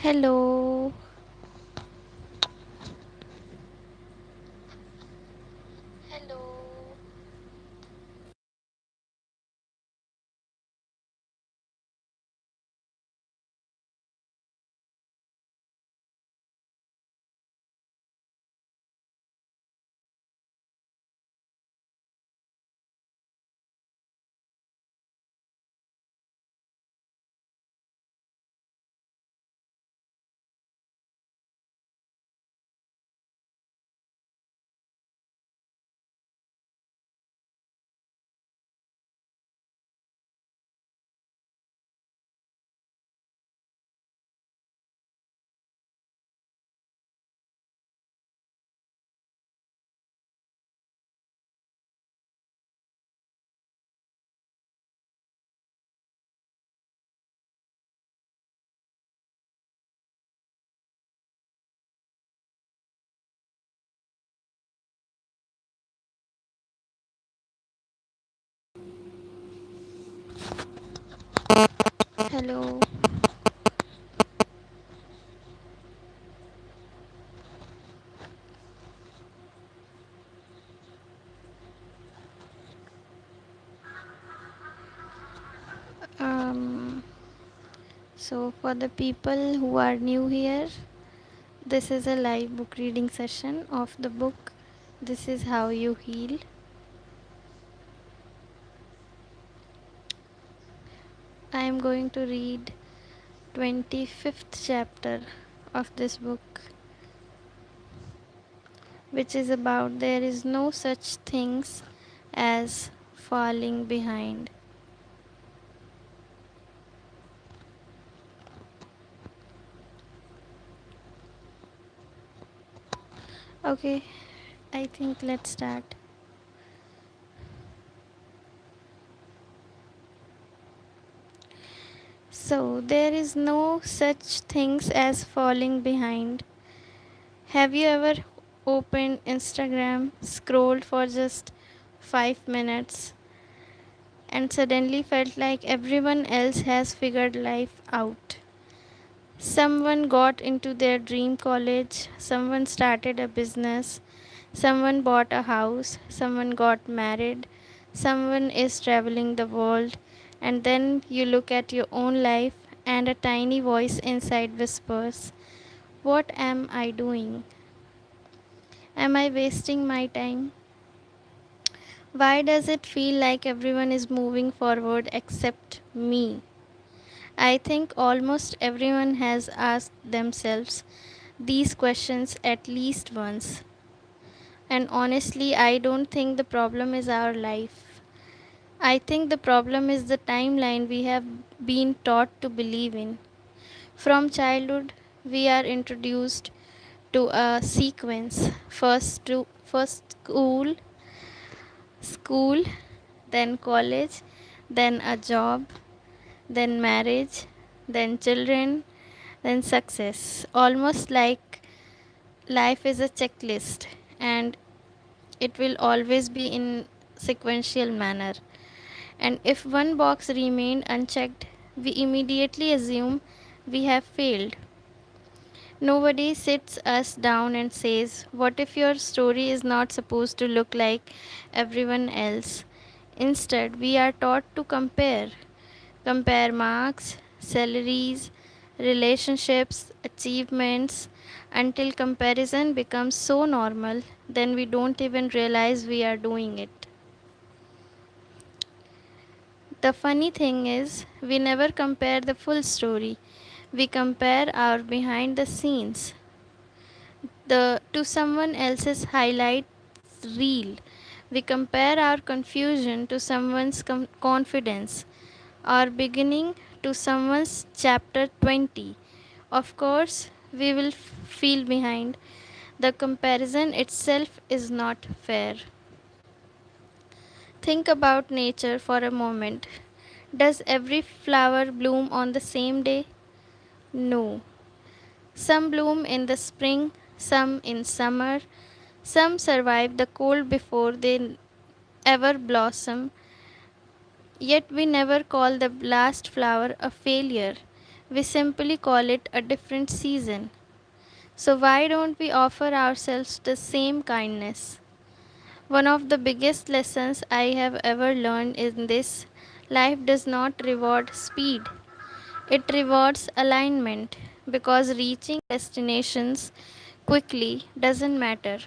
Hello. Hello. Um, so, for the people who are new here, this is a live book reading session of the book This Is How You Heal. I am going to read 25th chapter of this book, which is about there is no such things as falling behind. Okay, I think let's start. So, there is no such things as falling behind. Have you ever opened Instagram, scrolled for just 5 minutes, and suddenly felt like everyone else has figured life out? Someone got into their dream college, someone started a business, someone bought a house, someone got married, someone is traveling the world, and then you look at your own life and a tiny voice inside whispers, "What am I doing? Am I wasting my time? Why does it feel like everyone is moving forward except me?" I think almost everyone has asked themselves these questions at least once. And honestly, I don't think the problem is our life. I think the problem is the timeline we have been taught to believe in. From childhood, we are introduced to a sequence first school, then college, then a job, then marriage, then children, then success. Almost like life is a checklist and it will always be in sequential manner. And if one box remained unchecked, we immediately assume we have failed. Nobody sits us down and says, "What if your story is not supposed to look like everyone else?" Instead, we are taught to compare. Compare marks, salaries, relationships, achievements, until comparison becomes so normal, then we don't even realize we are doing it. The funny thing is, we never compare the full story. We compare our behind the scenes to someone else's highlight reel. We compare our confusion to someone's confidence, our beginning to someone's chapter 20. Of course, we will feel behind. The comparison itself is not fair. Think about nature for a moment. Does every flower bloom on the same day? No. Some bloom in the spring, some in summer, some survive the cold before they ever blossom. Yet we never call the last flower a failure. We simply call it a different season. So, why don't we offer ourselves the same kindness? One of the biggest lessons I have ever learned in this life does not reward speed, it rewards alignment because reaching destinations quickly doesn't matter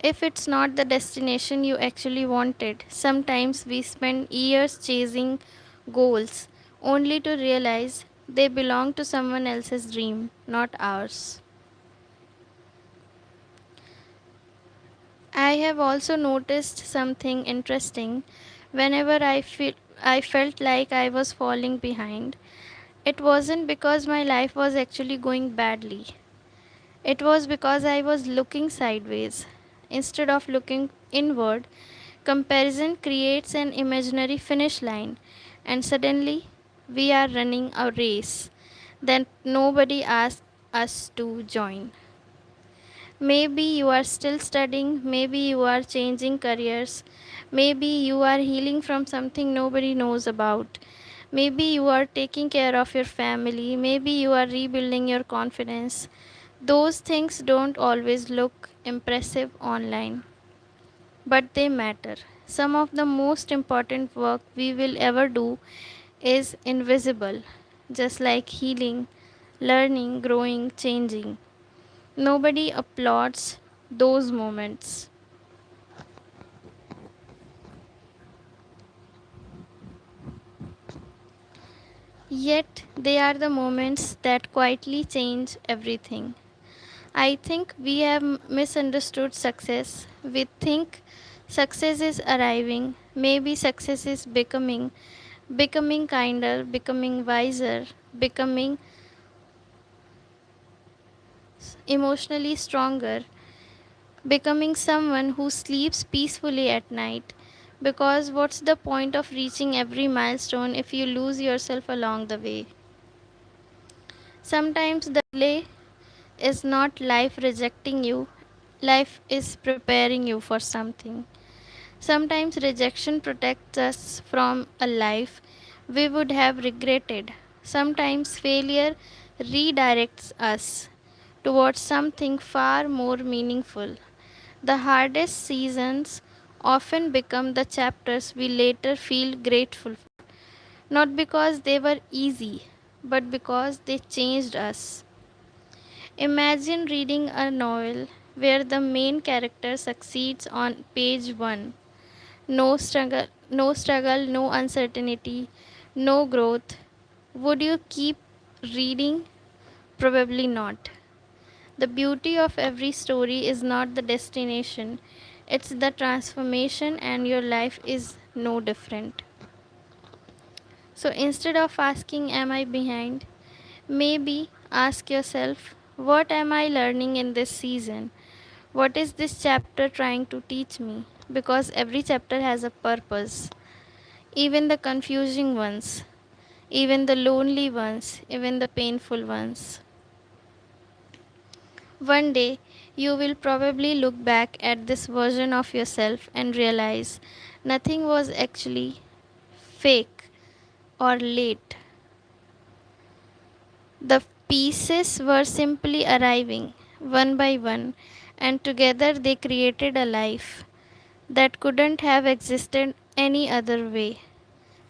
if it's not the destination you actually wanted. Sometimes we spend years chasing goals only to realize they belong to someone else's dream, not ours. I have also noticed something interesting. Whenever I felt like I was falling behind, it wasn't because my life was actually going badly. It was because I was looking sideways. Instead of looking inward, comparison creates an imaginary finish line, and suddenly we are running a race that nobody asked us to join. Maybe you are still studying, maybe you are changing careers, maybe you are healing from something nobody knows about. Maybe you are taking care of your family, maybe you are rebuilding your confidence. Those things don't always look impressive online, but they matter. Some of the most important work we will ever do is invisible, just like healing, learning, growing, changing. Nobody applauds those moments. Yet they are the moments that quietly change everything. I think we have misunderstood success. We think success is arriving, maybe success is becoming kinder, becoming wiser, becoming emotionally stronger, becoming someone who sleeps peacefully at night. Because what's the point of reaching every milestone if you lose yourself along the way? Sometimes the delay is not life rejecting you, life is preparing you for something. Sometimes rejection protects us from a life we would have regretted. Sometimes failure redirects us towards something far more meaningful. The hardest seasons often become the chapters we later feel grateful for, not because they were easy, but because they changed us. Imagine reading a novel where the main character succeeds on page 1. No struggle, no uncertainty, no growth. Would you keep reading? Probably not. The beauty of every story is not the destination, it's the transformation, and your life is no different. So instead of asking, am I behind? Maybe ask yourself, what am I learning in this season? What is this chapter trying to teach me? Because every chapter has a purpose, even the confusing ones, even the lonely ones, even the painful ones. One day, you will probably look back at this version of yourself and realize nothing was actually fake or late. The pieces were simply arriving one by one, and together they created a life that couldn't have existed any other way.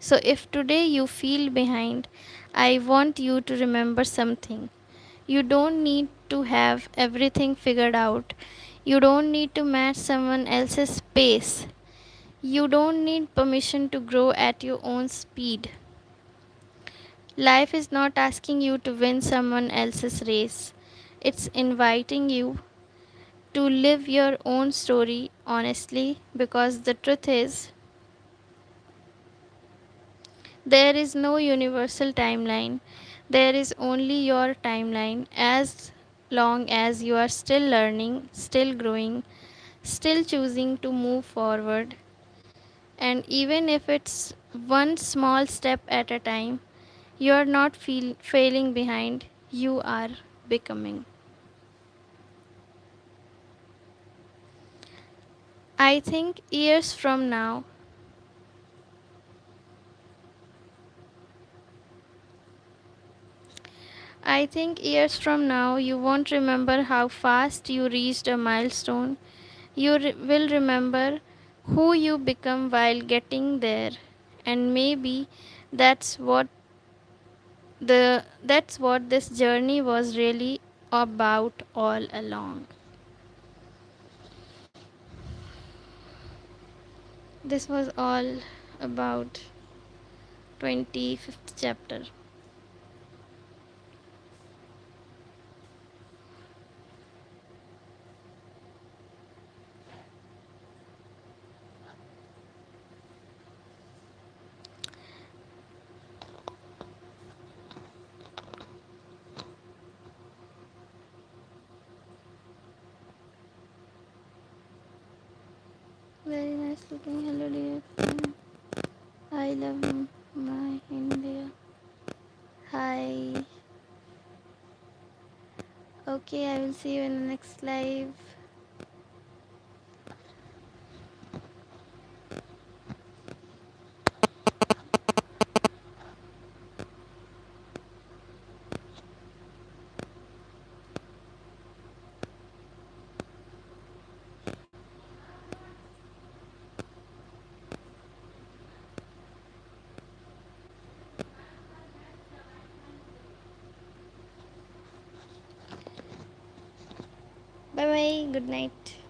So, if today you feel behind, I want you to remember something. You don't need to have everything figured out. You don't need to match someone else's pace. You don't need permission to grow at your own speed. Life is not asking you to win someone else's race, it's inviting you to live your own story honestly, because the truth is, there is no universal timeline. There is only your timeline. As long as you are still learning, still growing, still choosing to move forward, and even if it's one small step at a time, you are not failing behind, you are becoming. I think years from now, I think years from now, you won't remember how fast you reached a milestone. You will remember who you become while getting there. And maybe that's what that's what this journey was really about all along. This was all about 25th chapter. Very nice looking. Hello, dear friend. I love my India. Hi. Okay, I will see you in the next live. Bye bye. Good night.